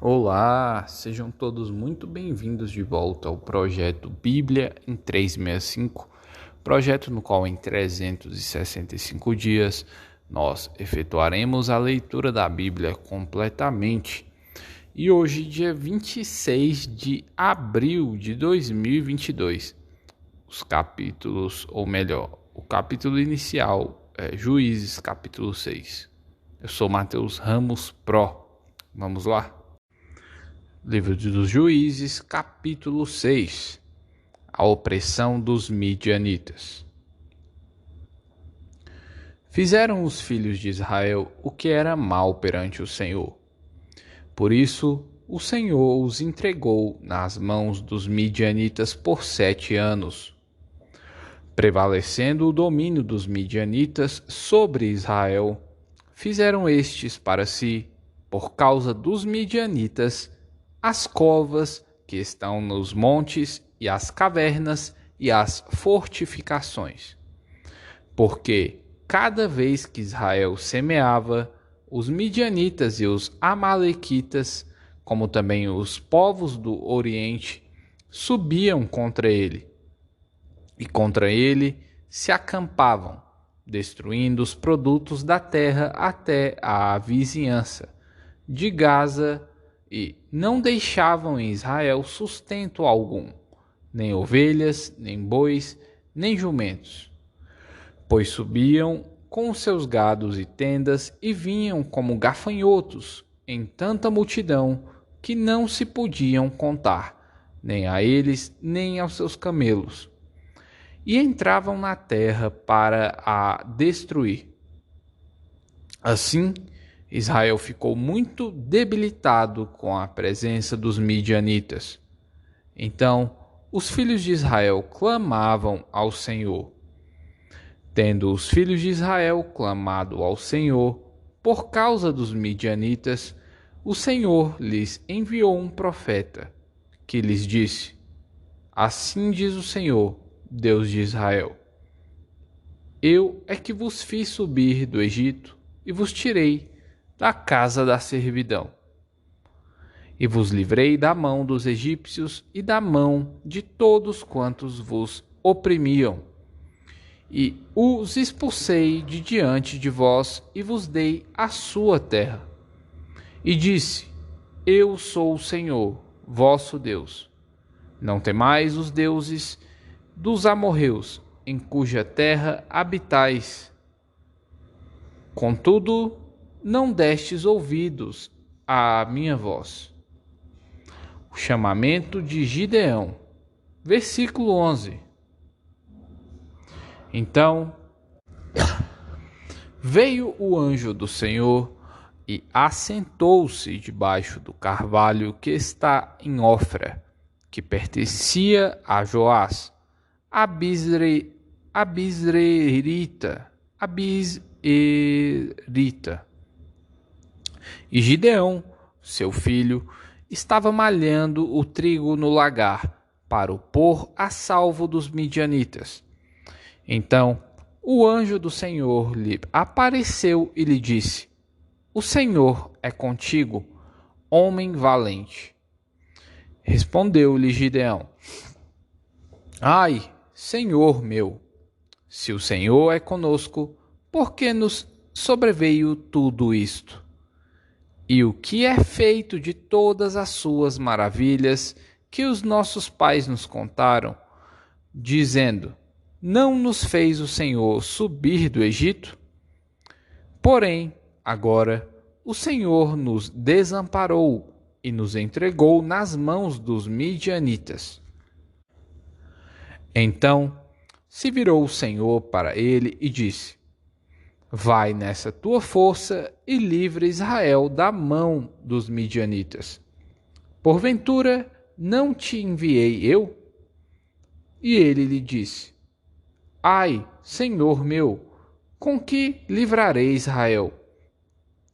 Olá, sejam todos muito bem-vindos de volta ao projeto Bíblia em 365, projeto no qual em 365 dias nós efetuaremos a leitura da Bíblia completamente. E hoje, dia 26 de abril de 2022, os capítulos, ou melhor, o capítulo inicial é Juízes, capítulo 6. Eu sou Matheus Ramos Pro. Vamos lá? Livro dos Juízes, capítulo 6. A opressão dos midianitas. Fizeram os filhos de Israel o que era mal perante o Senhor. Por isso, o Senhor os entregou nas mãos dos midianitas por 7 anos. Prevalecendo o domínio dos midianitas sobre Israel, fizeram estes para si, por causa dos midianitas, as covas que estão nos montes e as cavernas e as fortificações. Porque cada vez que Israel semeava, os midianitas e os amalequitas, como também os povos do Oriente, subiam contra ele. E contra ele se acampavam, destruindo os produtos da terra até a vizinhança de Gaza, e não deixavam em Israel sustento algum, nem ovelhas, nem bois, nem jumentos, pois subiam com seus gados e tendas e vinham como gafanhotos em tanta multidão que não se podiam contar, nem a eles, nem aos seus camelos, e entravam na terra para a destruir. Assim, Israel ficou muito debilitado com a presença dos midianitas. Então, os filhos de Israel clamavam ao Senhor. Tendo os filhos de Israel clamado ao Senhor por causa dos midianitas, o Senhor lhes enviou um profeta, que lhes disse: Assim diz o Senhor, Deus de Israel: Eu é que vos fiz subir do Egito e vos tirei da casa da servidão. E vos livrei da mão dos egípcios e da mão de todos quantos vos oprimiam. E os expulsei de diante de vós e vos dei a sua terra. E disse: Eu sou o Senhor, vosso Deus. Não temais os deuses dos amorreus, em cuja terra habitais. Contudo, não destes ouvidos à minha voz. O chamamento de Gideão, versículo 11. Então veio o anjo do Senhor e assentou-se debaixo do carvalho que está em Ofra, que pertencia a Joás, Abisrerita. E Gideão, seu filho, estava malhando o trigo no lagar para o pôr a salvo dos midianitas. Então o anjo do Senhor lhe apareceu e lhe disse: O Senhor é contigo, homem valente. Respondeu-lhe Gideão: Ai, Senhor meu, se o Senhor é conosco, por que nos sobreveio tudo isto? E o que é feito de todas as suas maravilhas que os nossos pais nos contaram, dizendo: Não nos fez o Senhor subir do Egito? Porém, agora o Senhor nos desamparou e nos entregou nas mãos dos midianitas. Então se virou o Senhor para ele e disse: Vai nessa tua força e livra Israel da mão dos midianitas. Porventura não te enviei eu? E ele lhe disse: Ai, Senhor meu, com que livrarei Israel?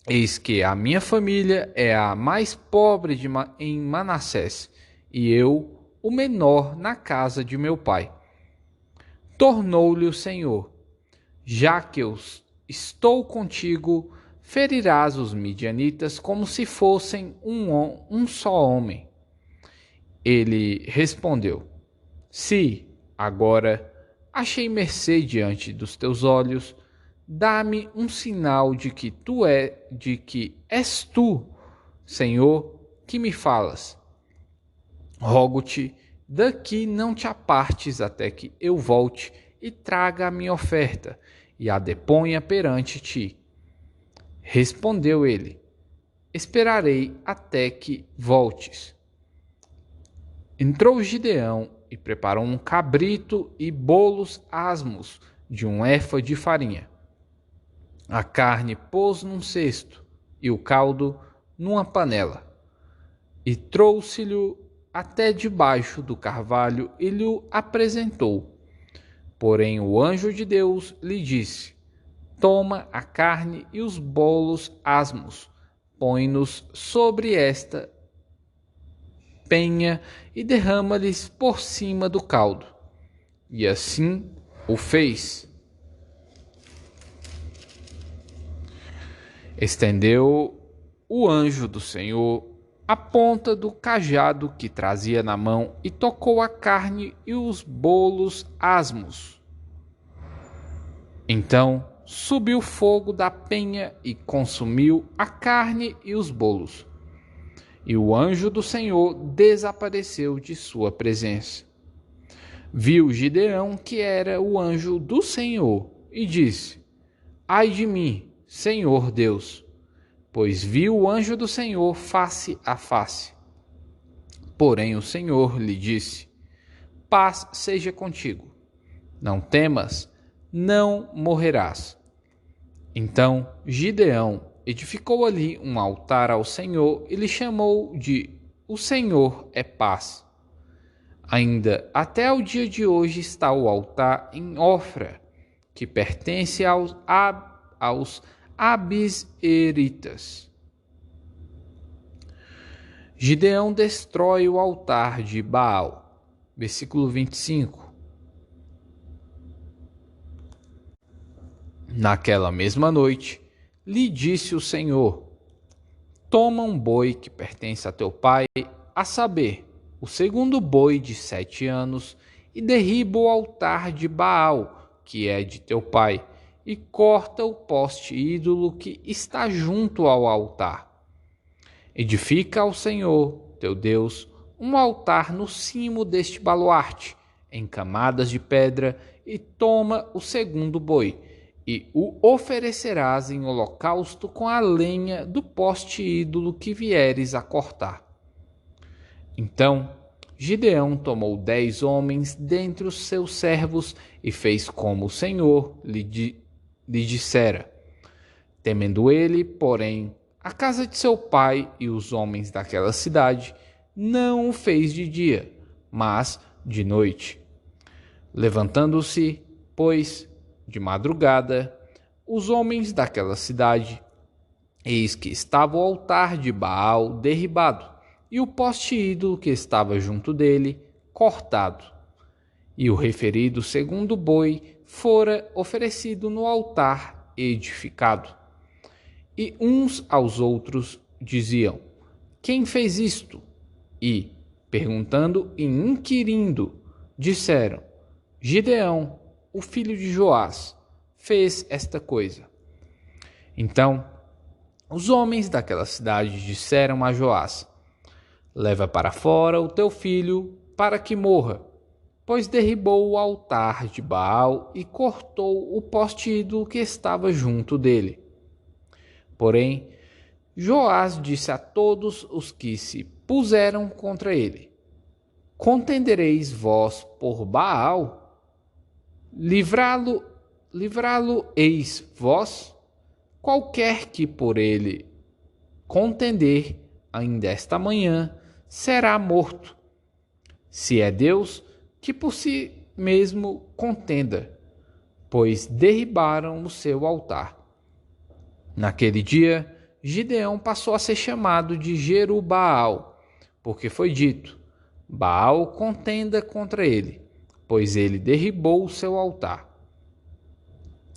Eis que a minha família é a mais pobre em Manassés, e eu o menor na casa de meu pai. Tornou-lhe o Senhor: Já que eu estou contigo, ferirás os midianitas como se fossem um só homem. Ele respondeu: Se, agora, achei mercê diante dos teus olhos, dá-me um sinal de que és tu, Senhor, que me falas. Rogo-te, daqui não te apartes até que eu volte e traga a minha oferta e a deponha perante ti. Respondeu ele: Esperarei até que voltes. Entrou Gideão e preparou um cabrito e bolos asmos de um efa de farinha. A carne pôs num cesto e o caldo numa panela. E trouxe-lhe até debaixo do carvalho e lhe apresentou. Porém o anjo de Deus lhe disse: Toma a carne e os bolos asmos, põe-nos sobre esta penha e derrama-lhes por cima do caldo. E assim o fez. Estendeu o anjo do Senhor a ponta do cajado que trazia na mão e tocou a carne e os bolos asmos. Então subiu fogo da penha e consumiu a carne e os bolos. E o anjo do Senhor desapareceu de sua presença. Viu Gideão que era o anjo do Senhor e disse: Ai de mim, Senhor Deus, pois vi o anjo do Senhor face a face. Porém o Senhor lhe disse: Paz seja contigo. Não temas, não morrerás. Então Gideão edificou ali um altar ao Senhor e lhe chamou de O Senhor é Paz. Ainda até o dia de hoje está o altar em Ofra, que pertence aos Abiseritas. Gideão destrói o altar de Baal. Versículo 25. Naquela mesma noite, lhe disse o Senhor: Toma um boi que pertence a teu pai, a saber, o segundo boi de 7 anos, e derriba o altar de Baal, que é de teu pai, e corta o poste ídolo que está junto ao altar. Edifica ao Senhor, teu Deus, um altar no cimo deste baluarte, em camadas de pedra, e toma o segundo boi, e o oferecerás em holocausto com a lenha do poste ídolo que vieres a cortar. Então Gideão tomou 10 homens dentre os seus servos e fez como o Senhor lhe dissera. Temendo ele, porém, a casa de seu pai e os homens daquela cidade, não o fez de dia, mas de noite. Levantando-se, pois, de madrugada, os homens daquela cidade, eis que estava o altar de Baal derribado, e o poste ídolo que estava junto dele cortado. E o referido segundo boi fora oferecido no altar edificado. E uns aos outros diziam: Quem fez isto? E, perguntando e inquirindo, disseram: Gideão, o filho de Joás, fez esta coisa. Então os homens daquela cidade disseram a Joás: Leva para fora o teu filho para que morra, pois derribou o altar de Baal e cortou o poste ídolo que estava junto dele. Porém Joás disse a todos os que se puseram contra ele: Contendereis vós por Baal? Livrá-lo-eis vós? Qualquer que por ele contender, ainda esta manhã, será morto. Se é Deus, que por si mesmo contenda, pois derribaram o seu altar. Naquele dia, Gideão passou a ser chamado de Jerubaal, porque foi dito: Baal contenda contra ele, pois ele derribou o seu altar.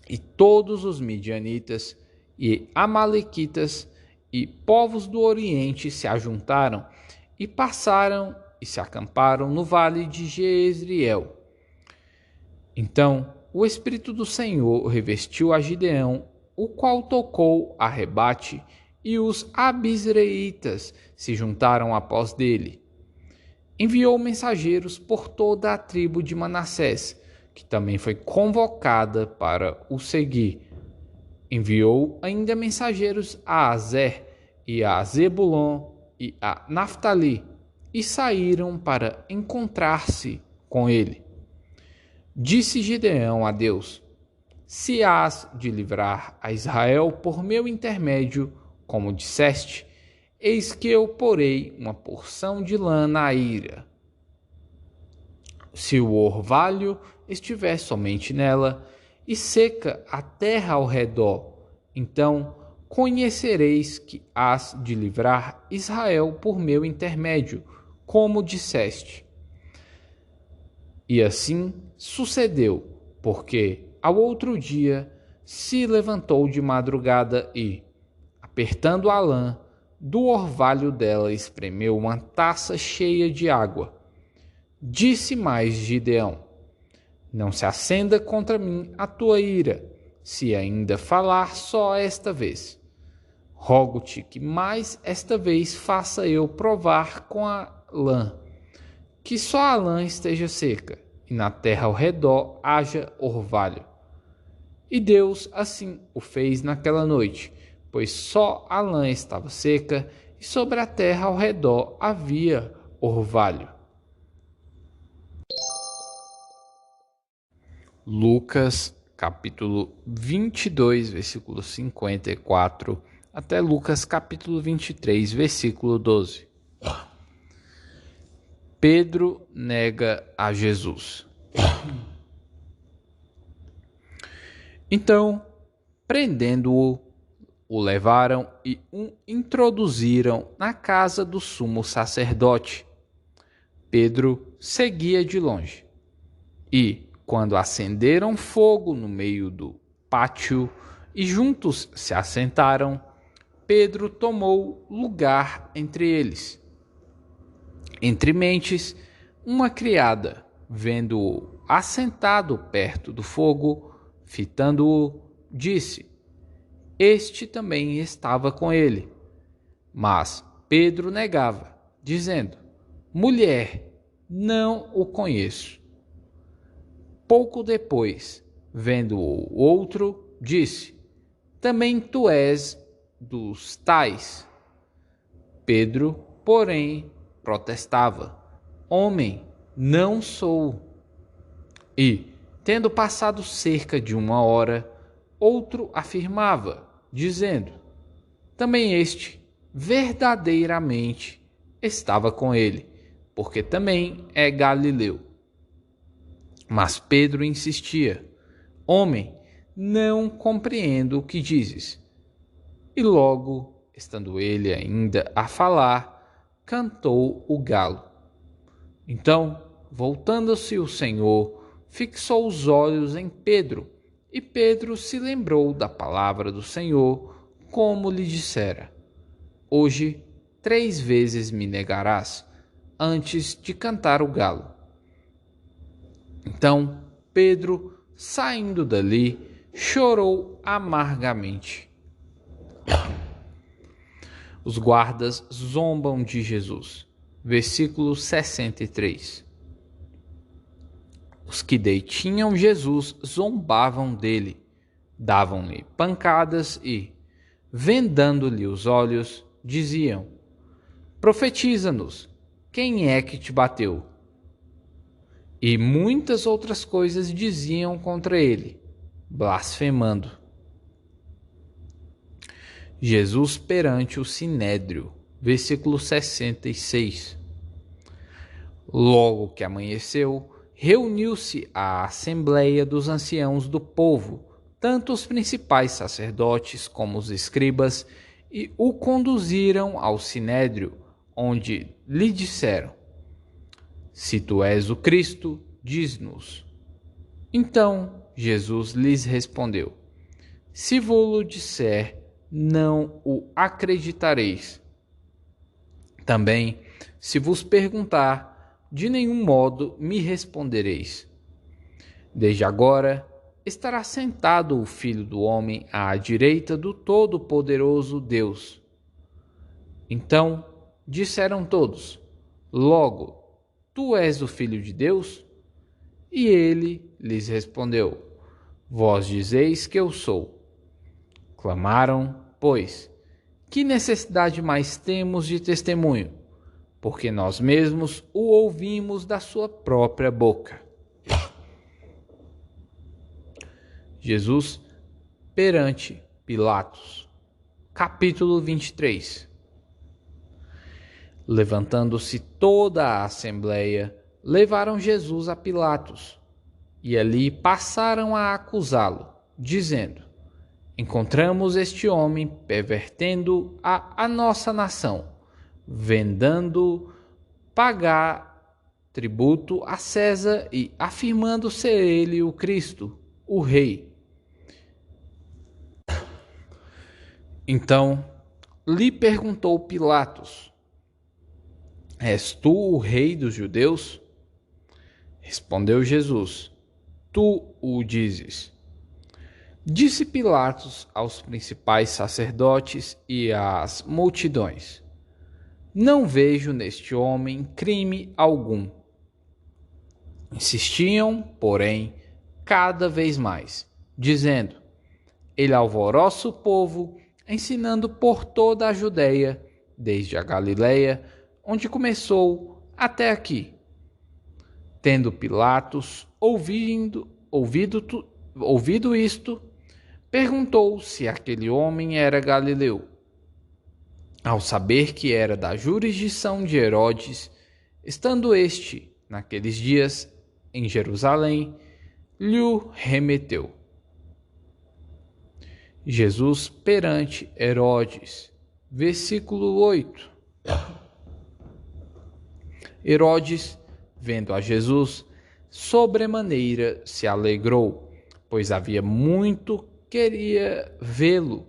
E todos os midianitas e amalequitas e povos do Oriente se ajuntaram e passaram e se acamparam no vale de Jezreel. Então o Espírito do Senhor revestiu a Gideão, o qual tocou a rebate, e os abisreitas se juntaram após dele. Enviou mensageiros por toda a tribo de Manassés, que também foi convocada para o seguir. Enviou ainda mensageiros a Azer e a Zebulon e a Naftali, e saíram para encontrar-se com ele. Disse Gideão a Deus: se hás de livrar a Israel por meu intermédio, como disseste, eis que eu porei uma porção de lã na eira. Se o orvalho estiver somente nela, e seca a terra ao redor, então conhecereis que hás de livrar Israel por meu intermédio, como disseste. E assim sucedeu, porque ao outro dia se levantou de madrugada e, apertando a lã, do orvalho dela espremeu uma taça cheia de água. Disse mais Gideão: não se acenda contra mim a tua ira, se ainda falar só esta vez. Rogo-te que mais esta vez faça eu provar com a lã, que só a lã esteja seca, e na terra ao redor haja orvalho. E Deus assim o fez naquela noite, pois só a lã estava seca, e sobre a terra ao redor havia orvalho. Lucas, capítulo 22, versículo 54, até Lucas, capítulo 23, versículo 12. Pedro nega a Jesus. Então, prendendo-o, o levaram e o introduziram na casa do sumo sacerdote. Pedro seguia de longe. E, quando acenderam fogo no meio do pátio e juntos se assentaram, Pedro tomou lugar entre eles. Entre mentes, uma criada, vendo-o assentado perto do fogo, fitando-o, disse: este também estava com ele. Mas Pedro negava, dizendo: mulher, não o conheço. Pouco depois, vendo o outro, disse: também tu és dos tais. Pedro, porém, protestava: homem, não sou. E, tendo passado cerca de 1 hora, outro afirmava, dizendo: também este verdadeiramente estava com ele, porque também é galileu. Mas Pedro insistia: homem, não compreendo o que dizes. E logo, estando ele ainda a falar, cantou o galo. Então, voltando-se o Senhor, fixou os olhos em Pedro, e Pedro se lembrou da palavra do Senhor, como lhe dissera: hoje 3 vezes me negarás, antes de cantar o galo. Então Pedro, saindo dali, chorou amargamente. Os guardas zombam de Jesus. Versículo 63. Os que detinham Jesus zombavam dele, davam-lhe pancadas e, vendando-lhe os olhos, diziam: profetiza-nos, quem é que te bateu? E muitas outras coisas diziam contra ele, blasfemando. Jesus perante o sinédrio, versículo 66. Logo que amanheceu, reuniu-se a assembleia dos anciãos do povo, tanto os principais sacerdotes como os escribas, e o conduziram ao sinédrio, onde lhe disseram: se tu és o Cristo, diz-nos. Então Jesus lhes respondeu: se vô-lo disser, não o acreditareis. Também, se vos perguntar, de nenhum modo me respondereis. Desde agora estará sentado o Filho do Homem à direita do Todo-Poderoso Deus. Então disseram todos: Logo, tu és o Filho de Deus? E ele lhes respondeu: Vós dizeis que eu sou. Clamaram, pois, que necessidade mais temos de testemunho? Porque nós mesmos o ouvimos da sua própria boca. Jesus perante Pilatos. Capítulo 23. Levantando-se toda a assembleia, levaram Jesus a Pilatos, e ali passaram a acusá-lo, dizendo: Encontramos este homem pervertendo a nossa nação, vendando pagar tributo a César e afirmando ser ele o Cristo, o Rei. Então lhe perguntou Pilatos: És tu o rei dos judeus? Respondeu Jesus: Tu o dizes. Disse Pilatos aos principais sacerdotes e às multidões: Não vejo neste homem crime algum. Insistiam, porém, cada vez mais, dizendo: Ele alvoroça o povo, ensinando por toda a Judeia, desde a Galileia, onde começou, até aqui. Tendo Pilatos ouvido isto, perguntou se aquele homem era galileu. Ao saber que era da jurisdição de Herodes, estando este, naqueles dias, em Jerusalém, lhe remeteu. Jesus perante Herodes. Versículo 8. Herodes, vendo a Jesus, sobremaneira se alegrou, pois havia muito queria vê-lo,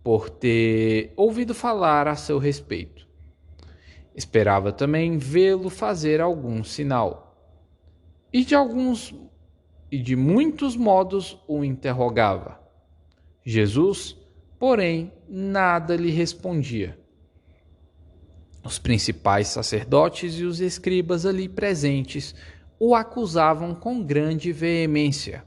por ter ouvido falar a seu respeito. Esperava também vê-lo fazer algum sinal. E de muitos modos o interrogava. Jesus, porém, nada lhe respondia. Os principais sacerdotes e os escribas ali presentes o acusavam com grande veemência.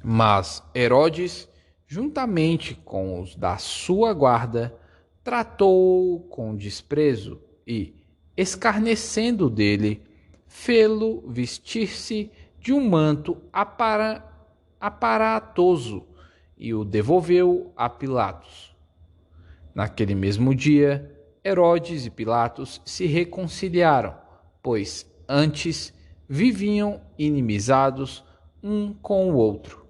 Mas Herodes, juntamente com os da sua guarda, tratou-o com desprezo e, escarnecendo dele, fê-lo vestir-se de um manto aparatoso e o devolveu a Pilatos. Naquele mesmo dia, Herodes e Pilatos se reconciliaram, pois antes viviam inimizados um com o outro.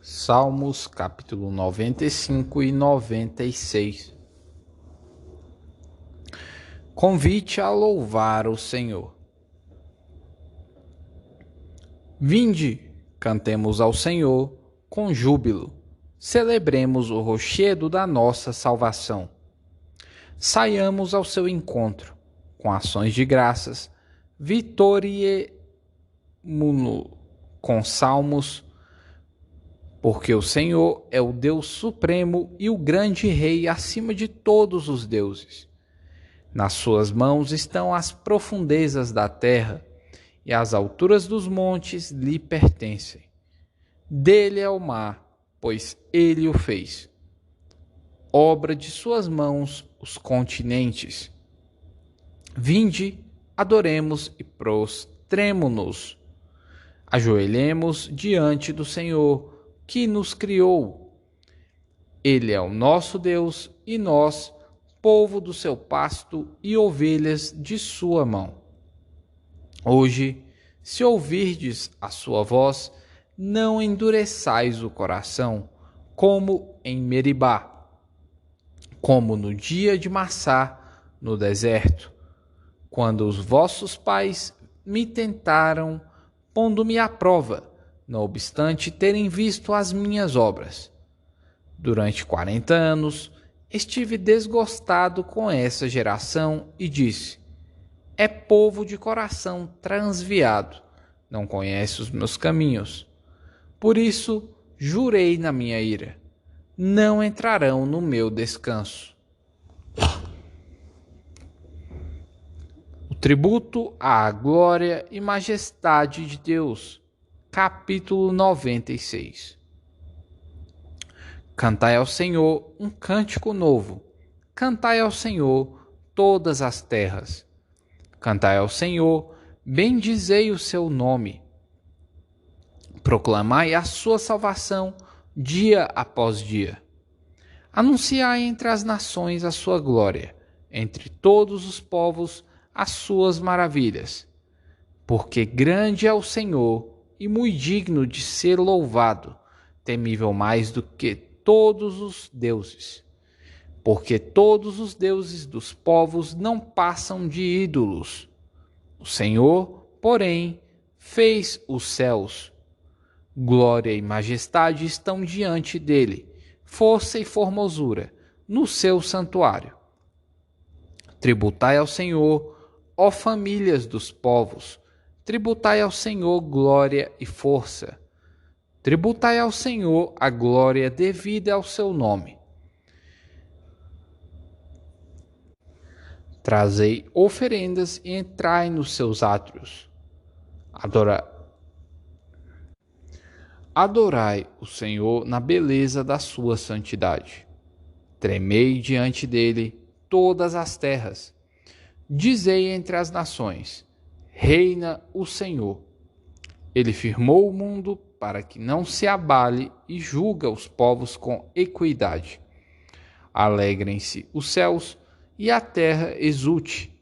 Salmos capítulo 95 e 96. Convite a louvar o Senhor. Vinde, cantemos ao Senhor com júbilo, celebremos o rochedo da nossa salvação. Saiamos ao seu encontro, com ações de graças, vitoriemo-no com salmos, porque o Senhor é o Deus supremo e o grande Rei acima de todos os deuses. Nas suas mãos estão as profundezas da terra, e as alturas dos montes lhe pertencem. Dele é o mar, pois ele o fez. Obra de suas mãos os continentes. Vinde, adoremos e prostremo-nos. Ajoelhemos diante do Senhor, que nos criou. Ele é o nosso Deus e nós, povo do seu pasto e ovelhas de sua mão. Hoje, se ouvirdes a sua voz, não endureçais o coração, como em Meribá, como no dia de Massá, no deserto, quando os vossos pais me tentaram, pondo-me à prova, não obstante terem visto as minhas obras. Durante 40 anos, estive desgostado com essa geração e disse: é povo de coração transviado, não conhece os meus caminhos. Por isso, jurei na minha ira: não entrarão no meu descanso. O tributo à glória e majestade de Deus. Capítulo 96. Cantai ao Senhor um cântico novo. Cantai ao Senhor todas as terras. Cantai ao Senhor, bendizei o seu nome. Proclamai a sua salvação dia após dia. Anunciai entre as nações a sua glória, entre todos os povos as suas maravilhas. Porque grande é o Senhor e muito digno de ser louvado, temível mais do que todos os deuses. Porque todos os deuses dos povos não passam de ídolos. O Senhor, porém, fez os céus. Glória e majestade estão diante dele, força e formosura no seu santuário. Tributai ao Senhor, ó famílias dos povos, tributai ao Senhor glória e força. Tributai ao Senhor a glória devida ao seu nome. Trazei oferendas e entrai nos seus átrios. Adorai o Senhor na beleza da sua santidade. Tremei diante dele todas as terras. Dizei entre as nações: reina o Senhor. Ele firmou o mundo para que não se abale e julga os povos com equidade. Alegrem-se os céus e a terra exulte.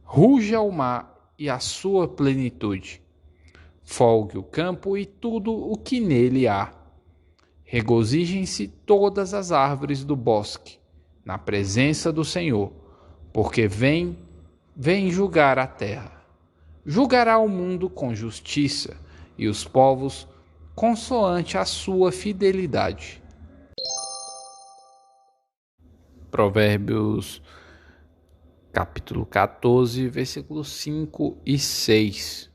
Ruja o mar e a sua plenitude. Folgue o campo e tudo o que nele há. Regozijem-se todas as árvores do bosque, na presença do Senhor, porque vem julgar a terra. Julgará o mundo com justiça e os povos consoante a sua fidelidade. Provérbios capítulo 14, versículos 5 e 6.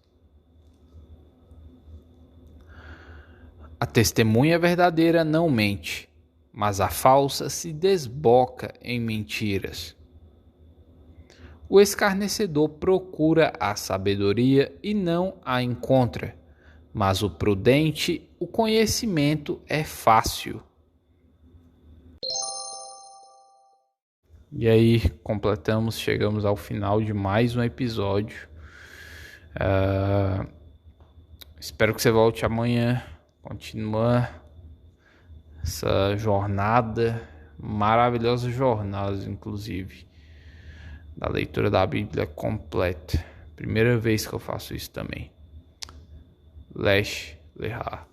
A testemunha verdadeira não mente, mas a falsa se desboca em mentiras. O escarnecedor procura a sabedoria e não a encontra, mas o prudente, o conhecimento é fácil. E aí, chegamos ao final de mais um episódio. Espero que você volte amanhã. Continua essa jornada, maravilhosa jornada, inclusive, da leitura da Bíblia completa. Primeira vez que eu faço isso também. Lesh Lehar.